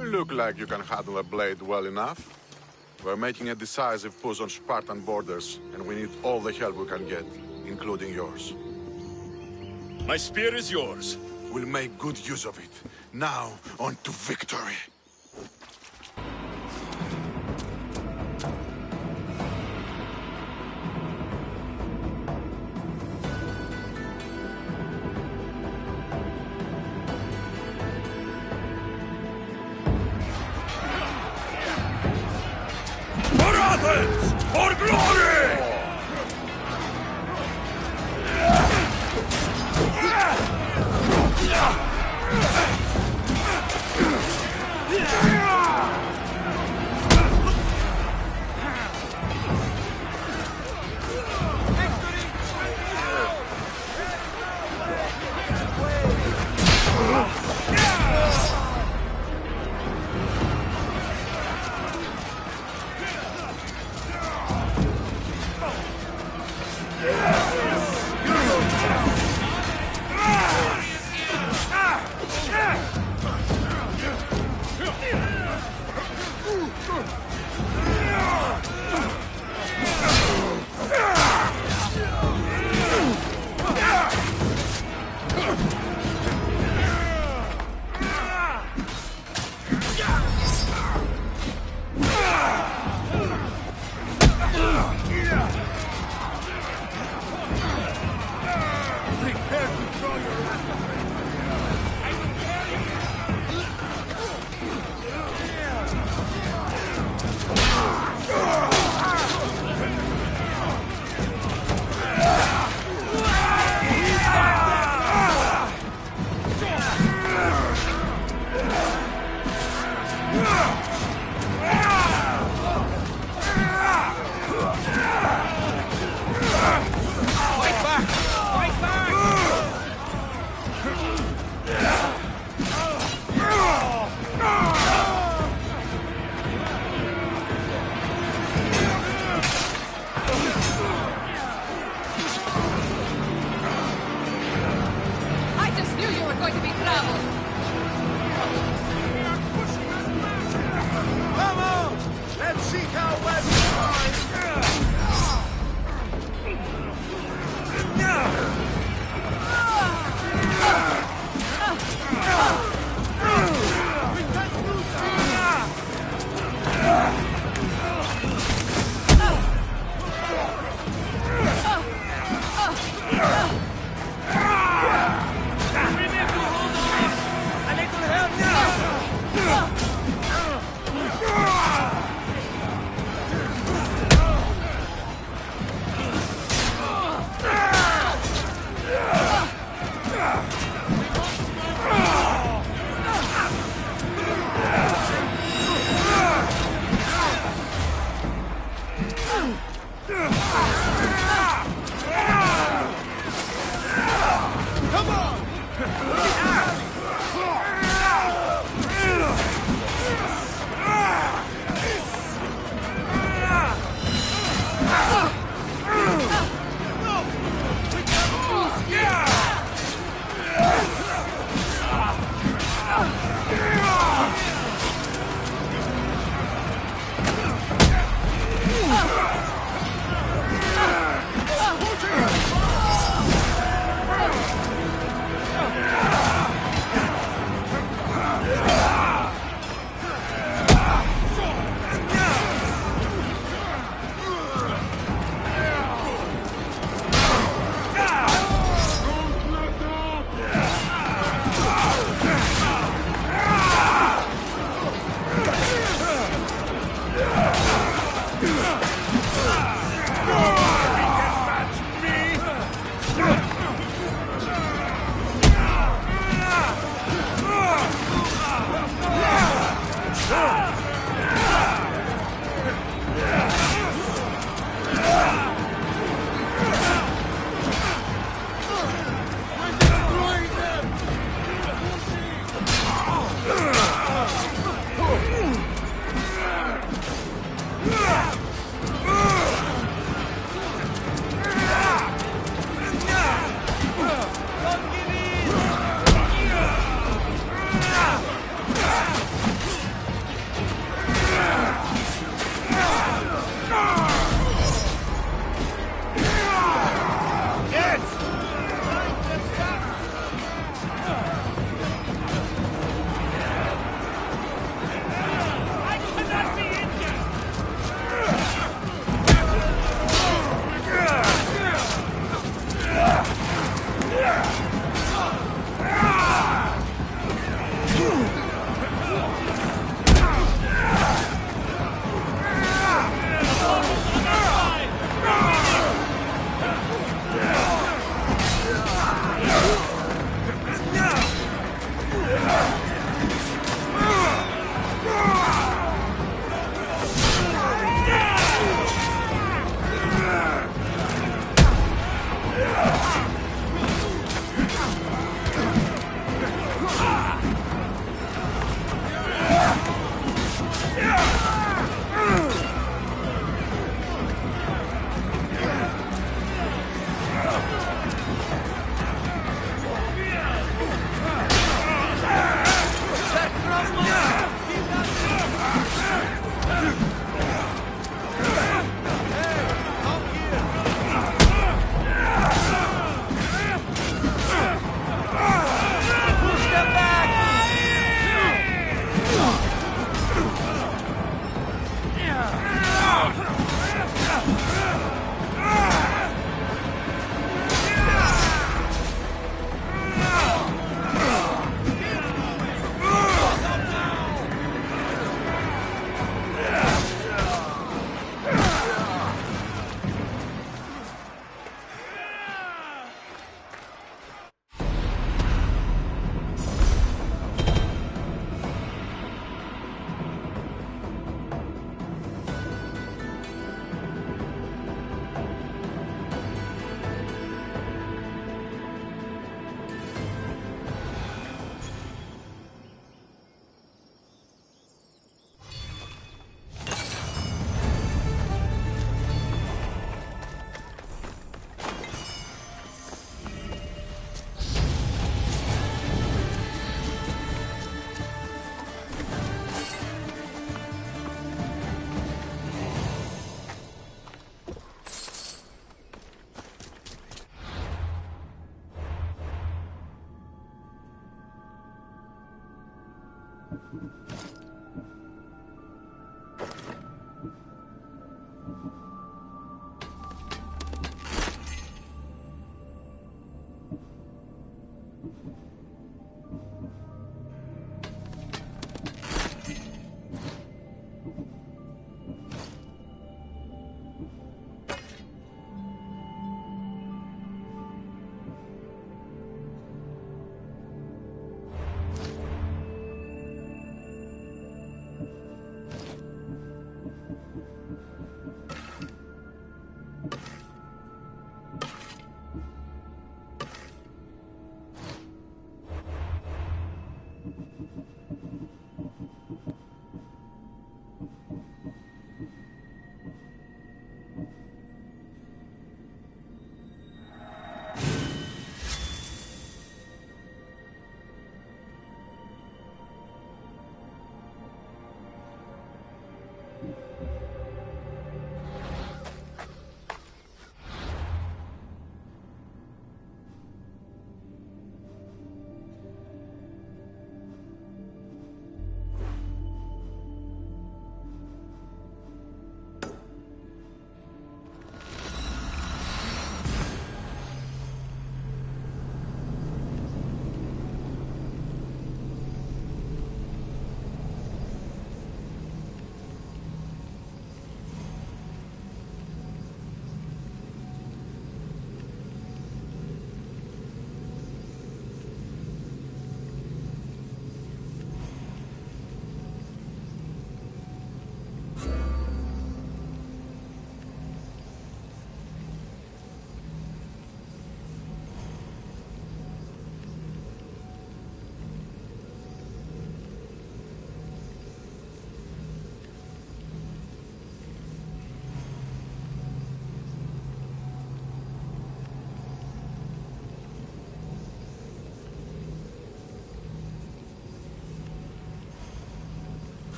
You look like you can handle a blade well enough. We're making a decisive push on Spartan borders, and we need all the help we can get, including yours. My spear is yours. We'll make good use of it. Now, on to victory! For glory! Going to be trouble.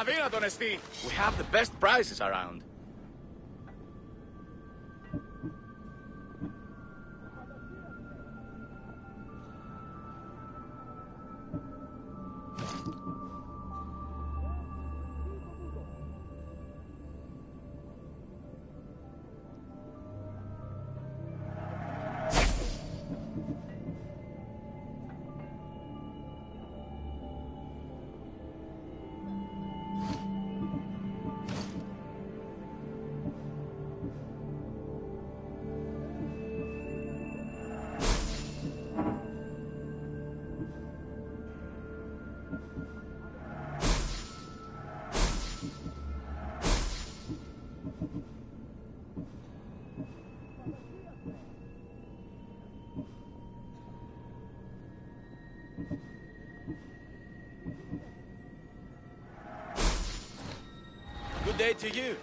Αδύνατον εστί. We have the best prices around. Good day to you.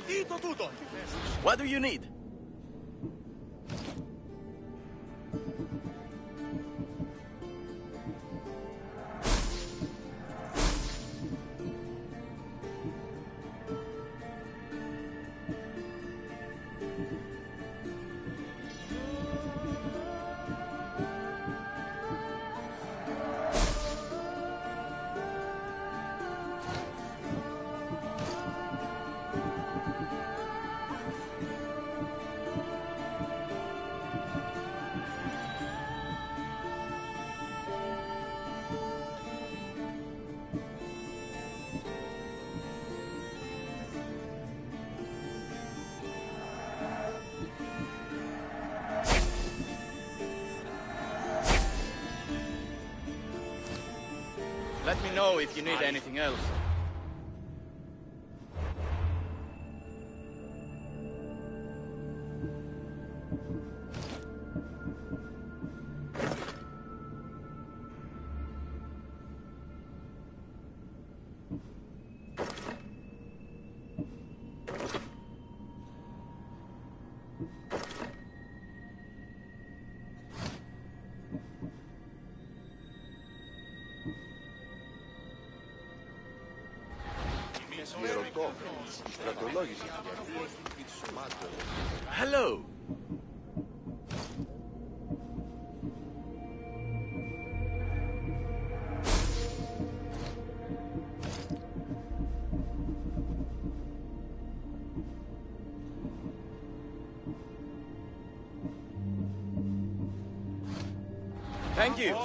Τι το τούτο. What do you need? Let me know if you need anything else. Hello. Thank you.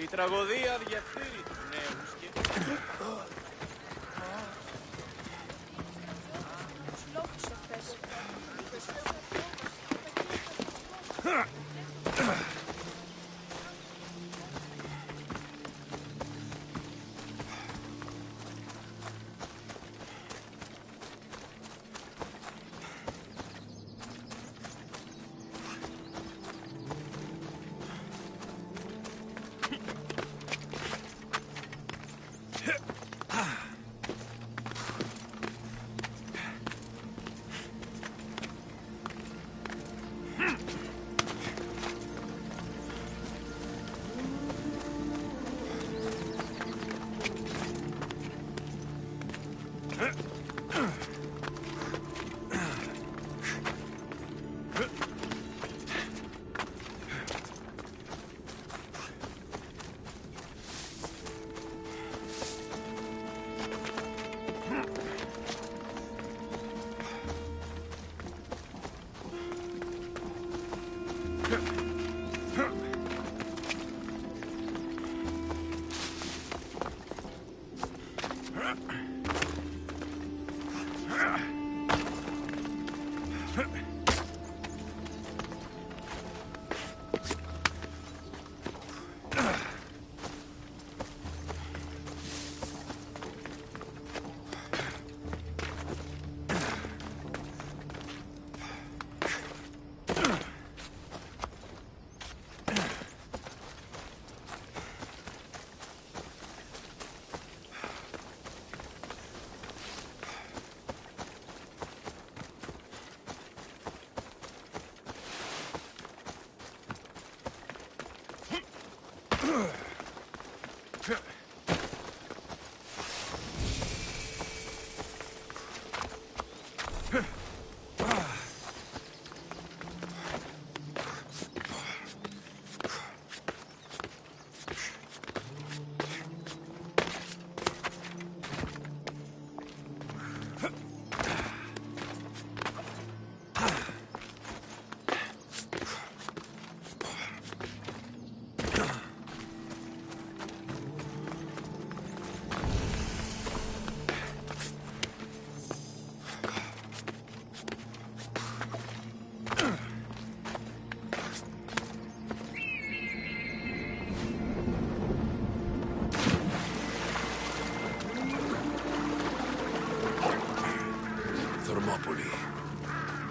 Η τραγωδία διαφθείρει τους νέους και...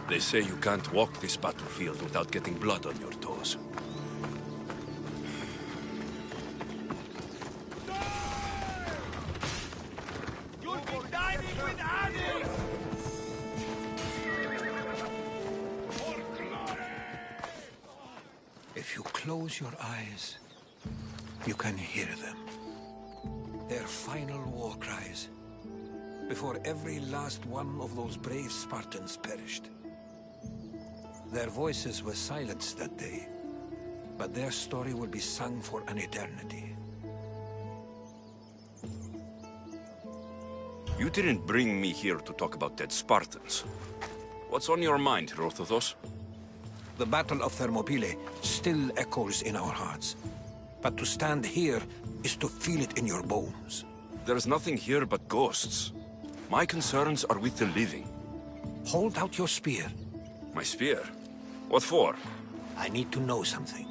They say you can't walk this battlefield without getting blood on your toes. You'll be dining with Annie! If you close your eyes, you can hear them. Their final war cries, before every last one of those brave Spartans perished. Their voices were silenced that day, but their story will be sung for an eternity. You didn't bring me here to talk about dead Spartans. What's on your mind, Herodotus? The Battle of Thermopylae still echoes in our hearts, but to stand here is to feel it in your bones. There's nothing here but ghosts. My concerns are with the living. Hold out your spear. My spear? What for? I need to know something.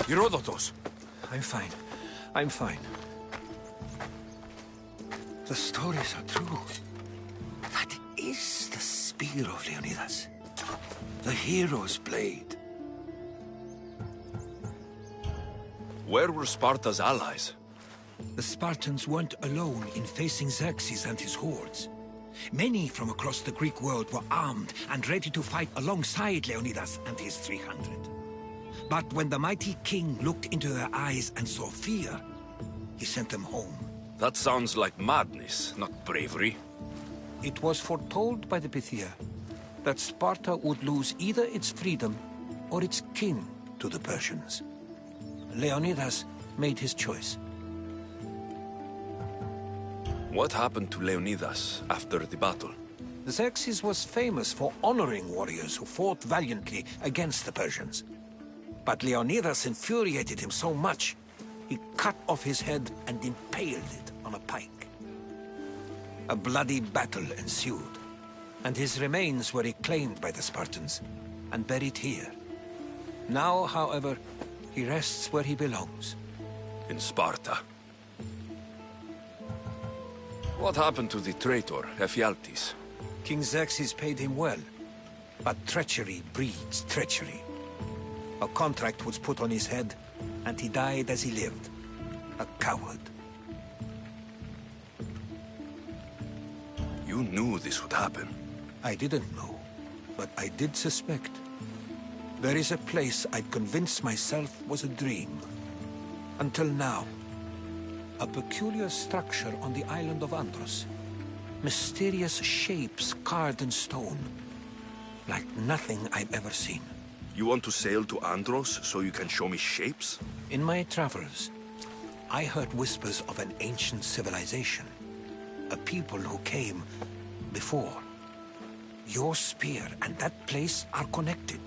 Herodotus! I'm fine. I'm fine. The stories are true. That is the spear of Leonidas. The hero's blade. Where were Sparta's allies? The Spartans weren't alone in facing Xerxes and his hordes. Many from across the Greek world were armed and ready to fight alongside Leonidas and his 300. But when the mighty king looked into their eyes and saw fear, he sent them home. That sounds like madness, not bravery. It was foretold by the Pythia that Sparta would lose either its freedom or its king to the Persians. Leonidas made his choice. What happened to Leonidas after the battle? Xerxes was famous for honoring warriors who fought valiantly against the Persians. But Leonidas infuriated him so much, he cut off his head and impaled it on a pike. A bloody battle ensued, and his remains were reclaimed by the Spartans and buried here. Now, however, he rests where he belongs. In Sparta. What happened to the traitor, Ephialtes? King Xerxes paid him well, but treachery breeds treachery. A contract was put on his head, and he died as he lived. A coward. You knew this would happen. I didn't know, but I did suspect. There is a place I'd convinced myself was a dream. Until now. A peculiar structure on the island of Andros. Mysterious shapes carved in stone. Like nothing I've ever seen. You want to sail to Andros so you can show me shapes? In my travels, I heard whispers of an ancient civilization. A people who came before. Your spear and that place are connected.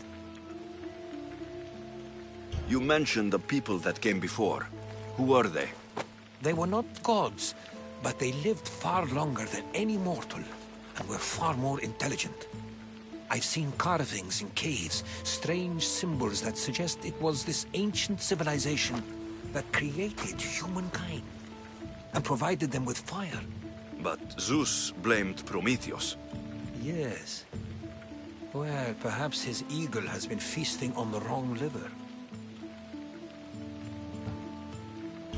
You mentioned the people that came before. Who are they? They were not gods, but they lived far longer than any mortal, and were far more intelligent. I've seen carvings in caves, strange symbols that suggest it was this ancient civilization that created humankind, and provided them with fire. But Zeus blamed Prometheus. Yes. Well, perhaps his eagle has been feasting on the wrong liver.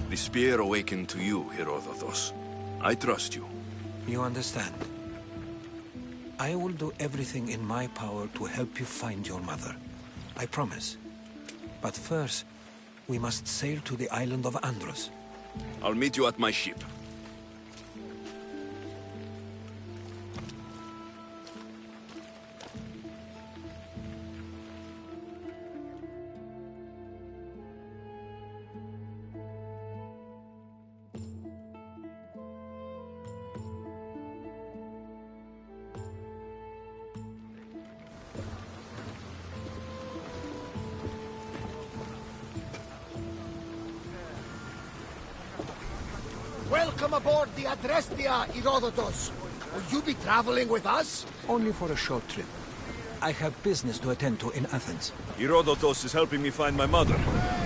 The spear awakened to you, Herodotus. I trust you. You understand? I will do everything in my power to help you find your mother. I promise. But first, we must sail to the island of Andros. I'll meet you at my ship. Welcome aboard the Adrestia, Herodotus. Will you be traveling with us? Only for a short trip. I have business to attend to in Athens. Herodotus is helping me find my mother.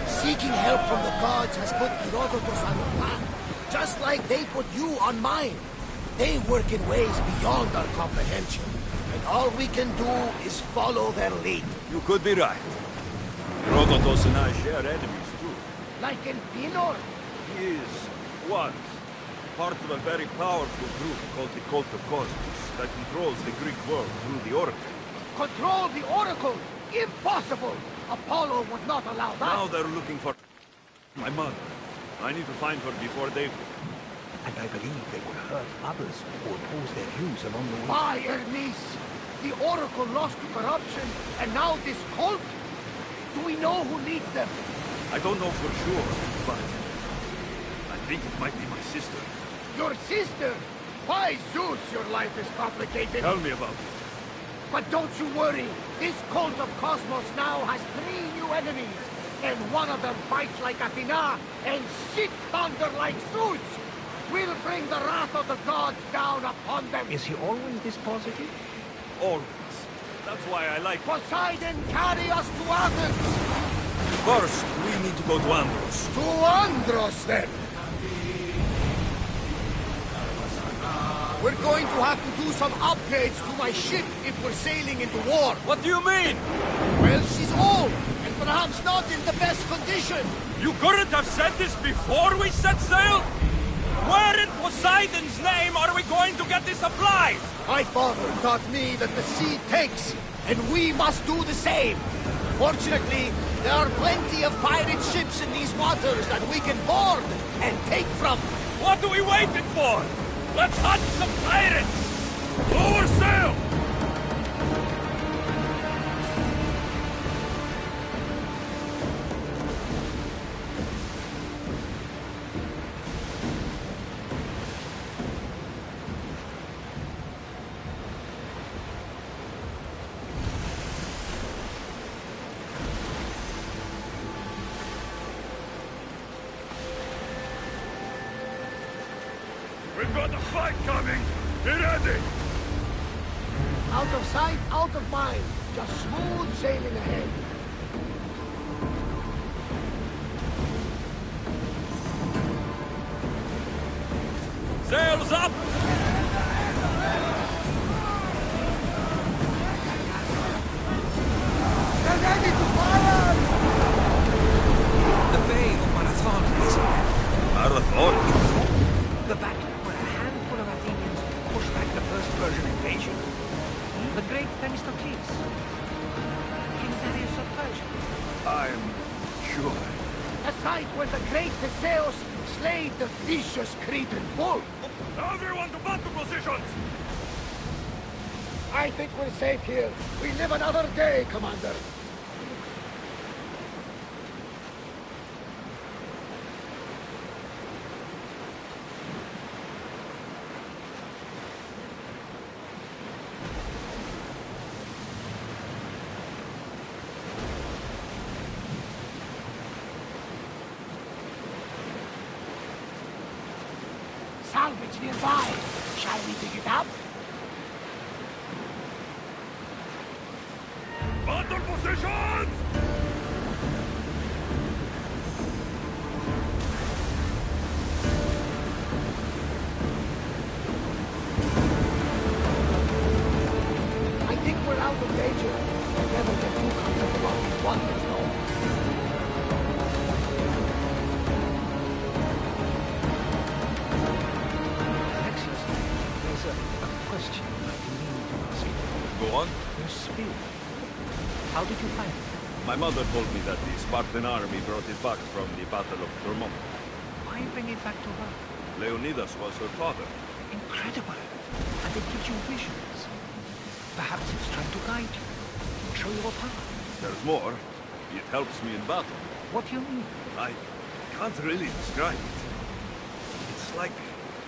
Seeking help from the gods has put Herodotus on your path, just like they put you on mine. They work in ways beyond our comprehension, and all we can do is follow their lead. You could be right. Herodotus and I share enemies, too. Like in Pinor? He is, once, part of a very powerful group called the Cult of Cosmos that controls the Greek world through the Oracle. Control the Oracle? Impossible! Apollo would not allow that! Now they're looking for my mother. I need to find her before they... And I believe they will hurt others who oppose their views along the way. Why, Hermes? The Oracle lost to corruption, and now this cult? Do we know who leads them? I don't know for sure, but... I think it might be my sister. Your sister? Why, Zeus, your life is complicated. Tell me about it. But don't you worry. This cult of Cosmos now has 3 new enemies. And one of them fights like Athena and shits thunder like Zeus. We'll bring the wrath of the gods down upon them. Is he always this positive? Always. That's why I like... Poseidon, carry us to Athens! First, we need to go to Andros. To Andros, then! We're going to have to do some upgrades to my ship if we're sailing into war. What do you mean? Well, she's old, and perhaps not in the best condition. You couldn't have said this before we set sail? Where in Poseidon's name are we going to get the supplies? My father taught me that the sea takes, and we must do the same. Fortunately, there are plenty of pirate ships in these waters that we can board and take from. What are we waiting for? Let's hunt some pirates! Lower sail! We've got a fight coming! Get ready! Out of sight, out of mind. Just smooth sailing ahead. Sails up! They're ready to fire! The Bay of Marathon is Marathon? the battle where a handful of Athenians pushed back the first Persian invasion. The great Themistocles. King Darius of Persia. I'm sure. A sight where the great Theseus slayed the vicious Cretan bull. Everyone to battle positions! I think we're safe here. We live another day, Commander. Salvage nearby. Shall we dig it up? Battle positions! I think we're out of danger. We'll never get too comfortable on these wonders, though. Excellency, there's a question I need to ask you. Go on. Your spear. How did you find it? My mother told me that the Spartan army brought it back from the Battle of Thermopylae. Why bring it back to her? Leonidas was her father. Incredible. And it gives you visions. Perhaps it's trying to guide you. Show you a path. There's more. It helps me in battle. What do you mean? I can't really describe it. It's like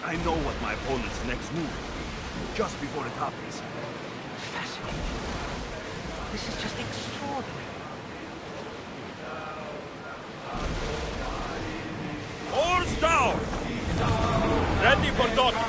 I know what my opponent's next move is, just before it happens. Fascinating. This is just extraordinary. Oars down! σκοτώθει.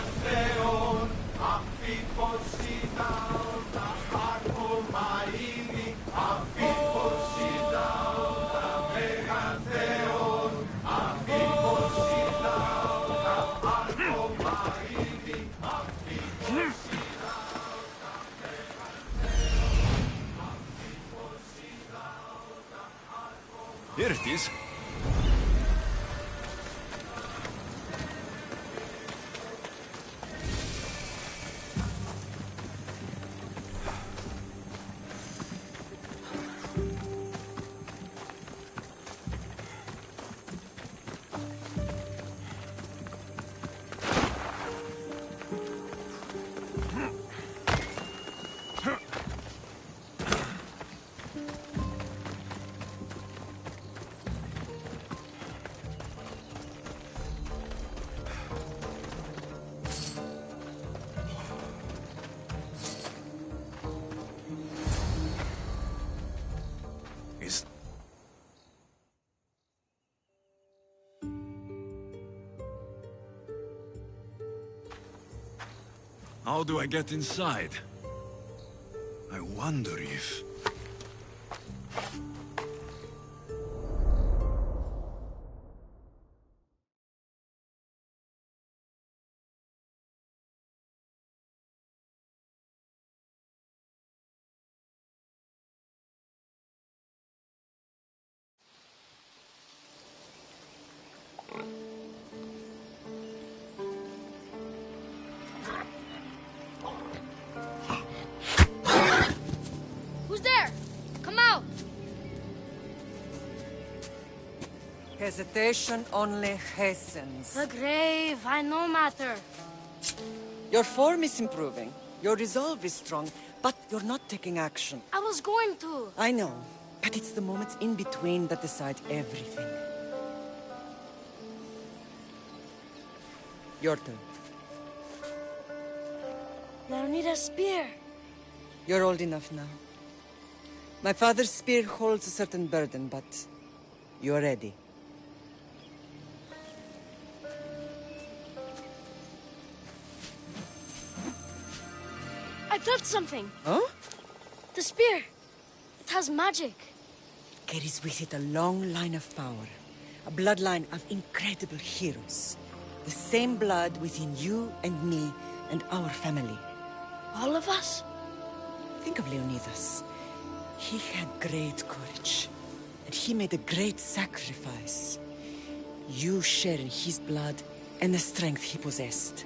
Here it is. Is... How do I get inside? I wonder if... Who's there? Come out! Hesitation only hastens. The grave, I no matter. Your form is improving. Your resolve is strong, but you're not taking action. I was going to. I know, but it's the moments in between that decide everything. Your turn. I need a spear. You're old enough now. My father's spear holds a certain burden, but you're ready. I felt something. Huh? The spear. It has magic. Carries with it a long line of power. A bloodline of incredible heroes. The same blood within you and me and our family. All of us? Think of Leonidas. He had great courage, and he made a great sacrifice. You share in his blood and the strength he possessed.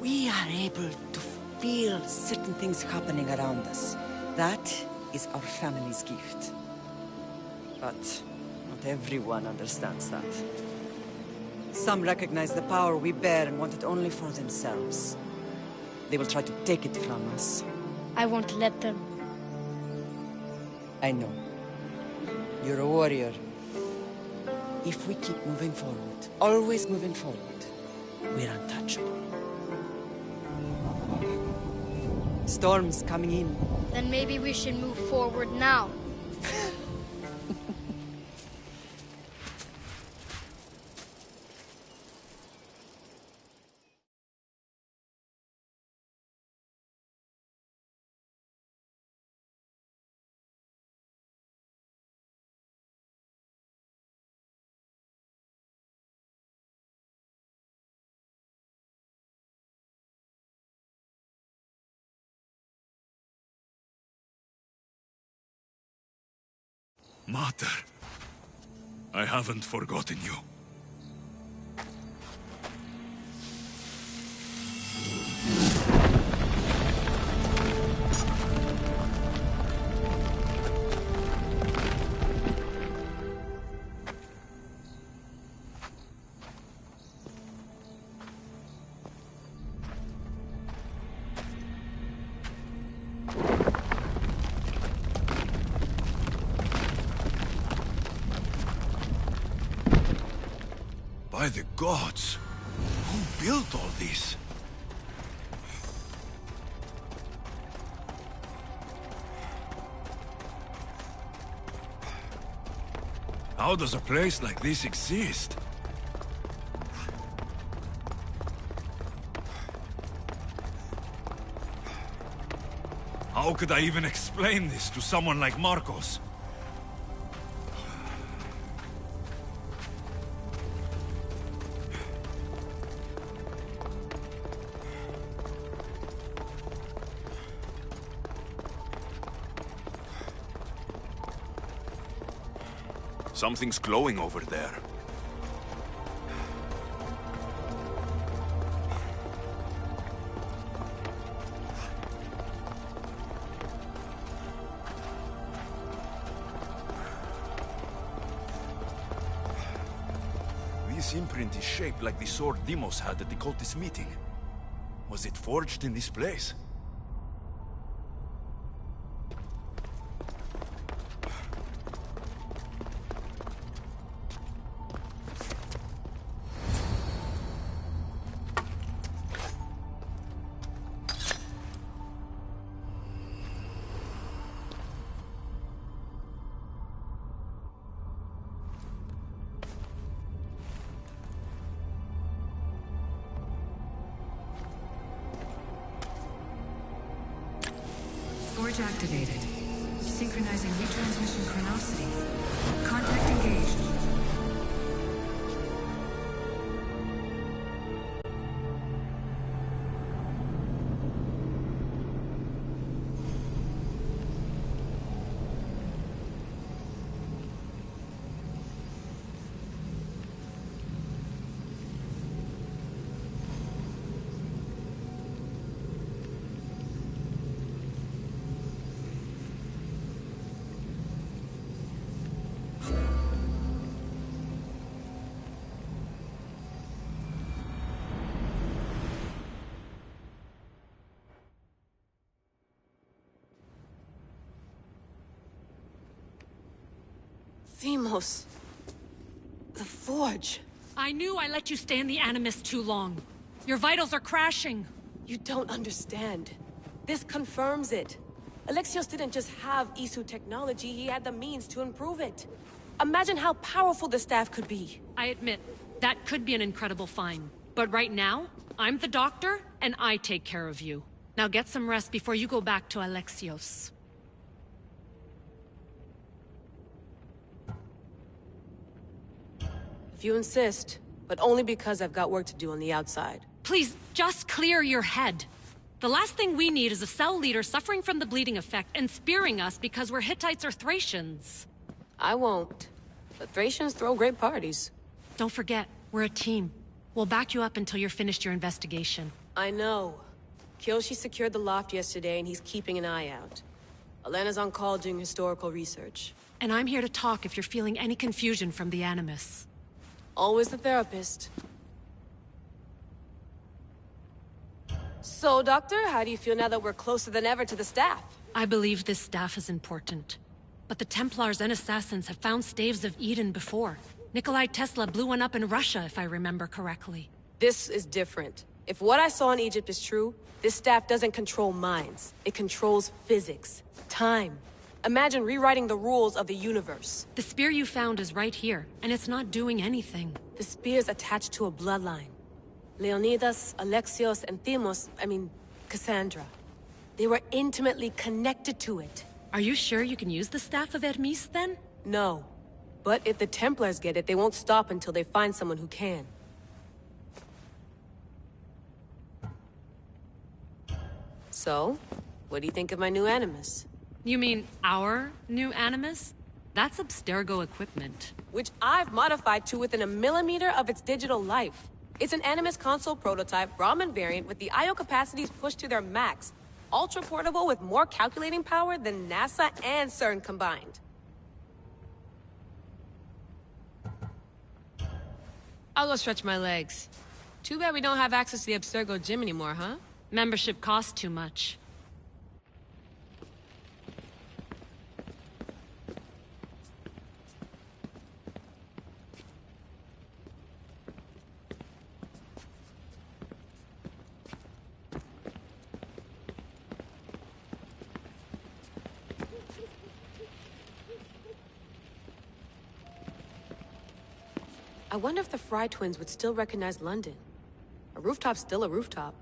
We are able to feel certain things happening around us. That is our family's gift. But not everyone understands that. Some recognize the power we bear and want it only for themselves. They will try to take it from us. I won't let them. I know. You're a warrior. If we keep moving forward, always moving forward, we're untouchable. Storm's coming in. Then maybe we should move forward now. Mater, I haven't forgotten you. By the gods! Who built all this? How does a place like this exist? How could I even explain this to someone like Marcos? Something's glowing over there. This imprint is shaped like the sword Deimos had at the cultist meeting. Was it forged in this place? Forge activated. Synchronizing retransmission chronicity. Contact engaged. Deimos. The Forge. I knew I let you stay in the Animus too long. Your vitals are crashing. You don't understand. This confirms it. Alexios didn't just have Isu technology, he had the means to improve it. Imagine how powerful the staff could be. I admit, that could be an incredible find. But right now, I'm the doctor, and I take care of you. Now get some rest before you go back to Alexios. If you insist, but only because I've got work to do on the outside. Please, just clear your head. The last thing we need is a cell leader suffering from the bleeding effect and spearing us because we're Hittites or Thracians. I won't. The Thracians throw great parties. Don't forget, we're a team. We'll back you up until you're finished your investigation. I know. Kyoshi secured the loft yesterday and he's keeping an eye out. Elena's on call doing historical research. And I'm here to talk if you're feeling any confusion from the Animus. Always the therapist. So, Doctor, how do you feel now that we're closer than ever to the staff? I believe this staff is important. But the Templars and Assassins have found staves of Eden before. Nikolai Tesla blew one up in Russia, if I remember correctly. This is different. If what I saw in Egypt is true, this staff doesn't control minds. It controls physics, time. Imagine rewriting the rules of the universe. The spear you found is right here, and it's not doing anything. The spear's attached to a bloodline. Leonidas, Alexios, and Cassandra. They were intimately connected to it. Are you sure you can use the Staff of Hermes, then? No. But if the Templars get it, they won't stop until they find someone who can. So, what do you think of my new Animus? You mean our new Animus? That's Abstergo equipment. Which I've modified to within a millimeter of its digital life. It's an Animus console prototype, Raman variant, with the I/O capacities pushed to their max. Ultra-portable with more calculating power than NASA and CERN combined. I'll go stretch my legs. Too bad we don't have access to the Abstergo gym anymore, huh? Membership costs too much. I wonder if the Fry twins would still recognize London. A rooftop's still a rooftop.